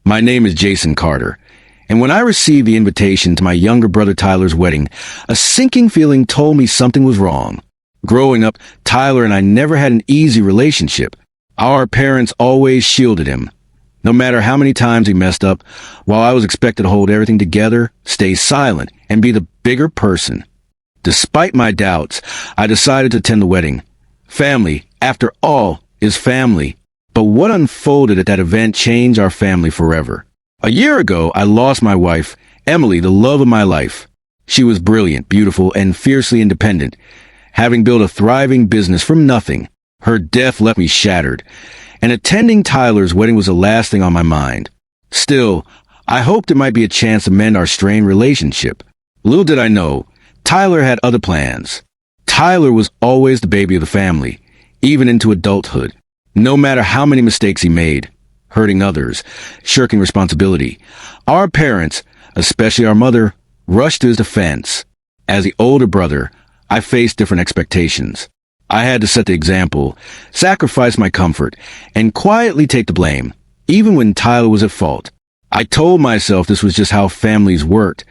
My name is Jason Carter, and when I received the invitation to my younger brother Tyler's wedding, a sinking feeling told me something was wrong. Growing up, Tyler and I never had an easy relationship. Our parents always shielded him. No matter how many times he messed up, while I was expected to hold everything together, stay silent, and be the bigger person. Despite my doubts, I decided to attend the wedding. Family, after all, is family. But what unfolded at that event changed our family forever. A year ago, I lost my wife, Emily, the love of my life. She was brilliant, beautiful, and fiercely independent, having built a thriving business from nothing. Her death left me shattered, and attending Tyler's wedding was the last thing on my mind. Still, I hoped it might be a chance to mend our strained relationship. Little did I know, Tyler had other plans. Tyler was always the baby of the family, even into adulthood. No matter how many mistakes he made, hurting others, shirking responsibility, our parents, especially our mother, rushed to his defense. As the older brother, I faced different expectations. I had to set the example, sacrifice my comfort, and quietly take the blame, even when Tyler was at fault. I told myself this was just how families worked,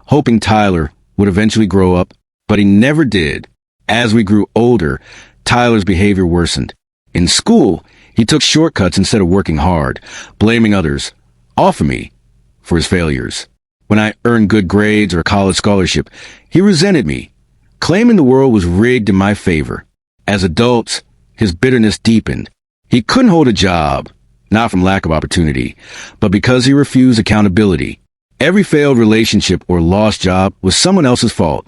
hoping Tyler would eventually grow up, but he never did. As we grew older, Tyler's behavior worsened. In school, he took shortcuts instead of working hard, blaming others, often me, for his failures. When I earned good grades or a college scholarship, he resented me, claiming the world was rigged in my favor. As adults, his bitterness deepened. He couldn't hold a job, not from lack of opportunity, but because he refused accountability. Every failed relationship or lost job was someone else's fault,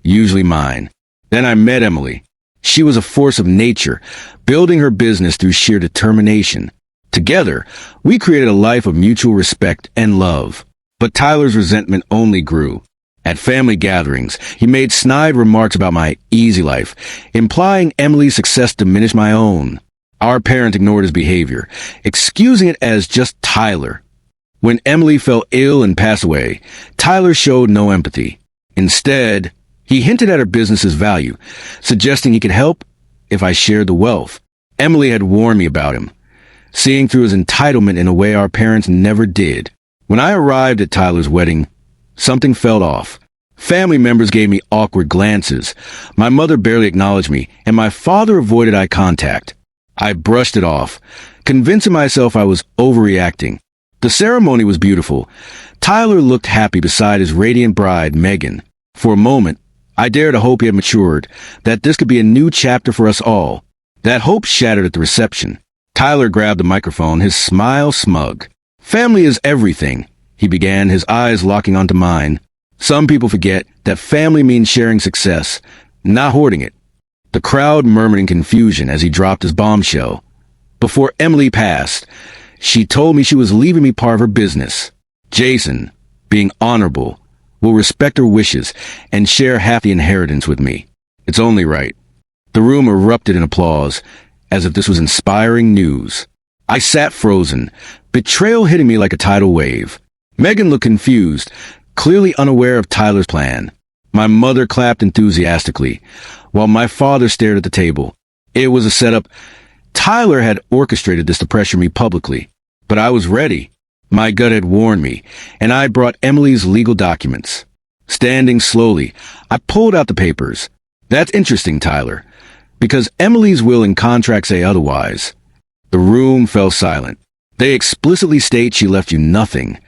usually mine. Then I met Emily. She was a force of nature, building her business through sheer determination. Together, we created a life of mutual respect and love. But Tyler's resentment only grew. At family gatherings, he made snide remarks about my easy life, implying Emily's success diminished my own. Our parents ignored his behavior, excusing it as just Tyler. When Emily fell ill and passed away, Tyler showed no empathy. Instead, he hinted at her business's value, suggesting he could help if I shared the wealth. Emily had warned me about him, seeing through his entitlement in a way our parents never did. When I arrived at Tyler's wedding, something felt off. Family members gave me awkward glances. My mother barely acknowledged me, and my father avoided eye contact. I brushed it off, convincing myself I was overreacting. The ceremony was beautiful. Tyler looked happy beside his radiant bride, Megan. For a moment, I dared to hope he had matured, that this could be a new chapter for us all. That hope shattered at the reception. Tyler grabbed the microphone, his smile smug. "Family is everything," he began, his eyes locking onto mine. "Some people forget that family means sharing success, not hoarding it." The crowd murmured in confusion as he dropped his bombshell. Before Emily passed, she told me she was leaving me part of her business. Jason, being honorable, will respect her wishes and share half the inheritance with me. It's only right. The room erupted in applause, as if this was inspiring news. I sat frozen, betrayal hitting me like a tidal wave. Megan looked confused, clearly unaware of Tyler's plan. My mother clapped enthusiastically, while my father stared at the table. It was a setup. Tyler had orchestrated this to pressure me publicly, but I was ready. My gut had warned me, and I brought Emily's legal documents. Standing slowly, I pulled out the papers. "That's interesting, Tyler, because Emily's will and contract say otherwise." The room fell silent. "They explicitly state she left you nothing."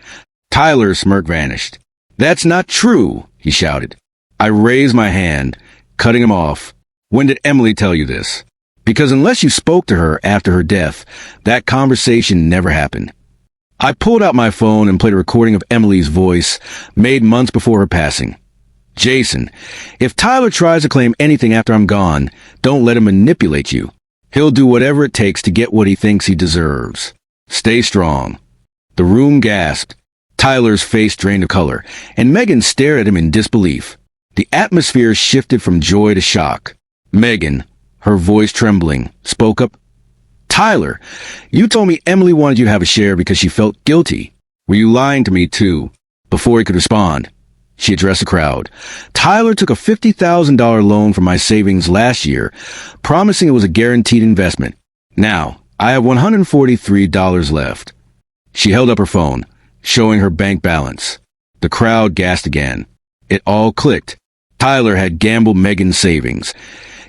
Tyler's smirk vanished. "That's not true," he shouted. I raised my hand, cutting him off. "When did Emily tell you this? Because unless you spoke to her after her death, that conversation never happened." I pulled out my phone and played a recording of Emily's voice, made months before her passing. "Jason, if Tyler tries to claim anything after I'm gone, don't let him manipulate you. He'll do whatever it takes to get what he thinks he deserves. Stay strong." The room gasped. Tyler's face drained of color, and Megan stared at him in disbelief. The atmosphere shifted from joy to shock. Megan, her voice trembling, spoke up. "Tyler, you told me Emily wanted you to have a share because she felt guilty. Were you lying to me, too?" Before he could respond, she addressed the crowd. "Tyler took a $50,000 loan from my savings last year, promising it was a guaranteed investment. Now, I have $143 left." She held up her phone, showing her bank balance. The crowd gasped again. It all clicked. Tyler had gambled Megan's savings,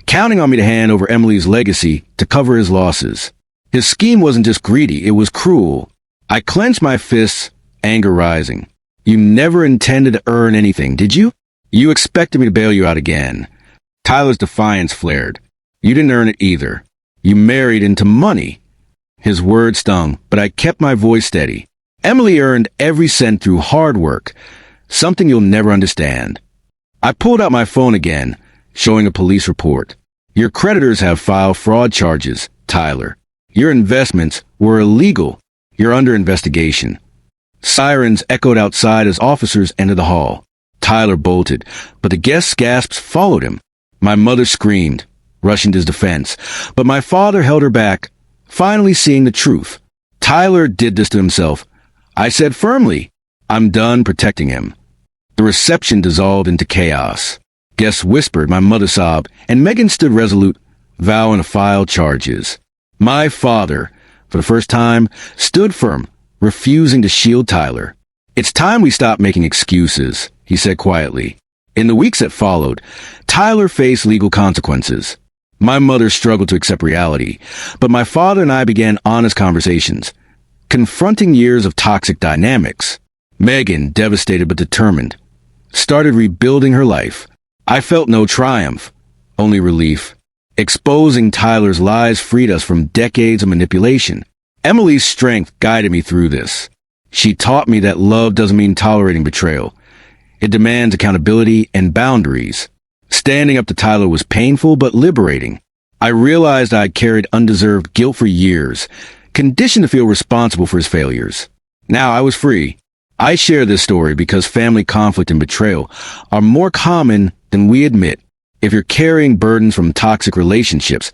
counting on me to hand over Emily's legacy to cover his losses. His scheme wasn't just greedy, it was cruel. I clenched my fists, anger rising. You never intended to earn anything, did you? You expected me to bail you out again. Tyler's defiance flared. You didn't earn it either. You married into money. His words stung, but I kept my voice steady. Emily earned every cent through hard work, something you'll never understand. I pulled out my phone again, showing a police report. Your creditors have filed fraud charges, Tyler. Your investments were illegal. You're under investigation. Sirens echoed outside as officers entered the hall. Tyler bolted, but the guests' gasps followed him. My mother screamed, rushing to his defense, but my father held her back, finally seeing the truth. Tyler did this to himself. I said firmly, I'm done protecting him. The reception dissolved into chaos. Guests whispered, my mother sobbed, and Megan stood resolute, vowing to file charges. My father, for the first time, stood firm, refusing to shield Tyler. It's time we stop making excuses, he said quietly. In the weeks that followed, Tyler faced legal consequences. My mother struggled to accept reality, but my father and I began honest conversations, confronting years of toxic dynamics. Megan, devastated but determined, started rebuilding her life. I felt no triumph, only relief. Exposing Tyler's lies freed us from decades of manipulation. Emily's strength guided me through this. She taught me that love doesn't mean tolerating betrayal. It demands accountability and boundaries. Standing up to Tyler was painful but liberating. I realized I had carried undeserved guilt for years, conditioned to feel responsible for his failures. Now I was free. I share this story because family conflict and betrayal are more common than we admit. If you're carrying burdens from toxic relationships,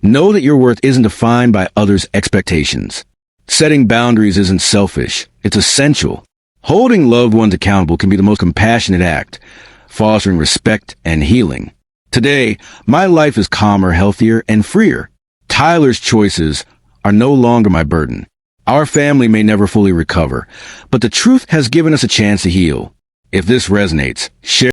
know that your worth isn't defined by others' expectations. Setting boundaries isn't selfish, it's essential. Holding loved ones accountable can be the most compassionate act, fostering respect and healing. Today, my life is calmer, healthier, and freer. Tyler's choices are no longer my burden. Our family may never fully recover, but the truth has given us a chance to heal. If this resonates, share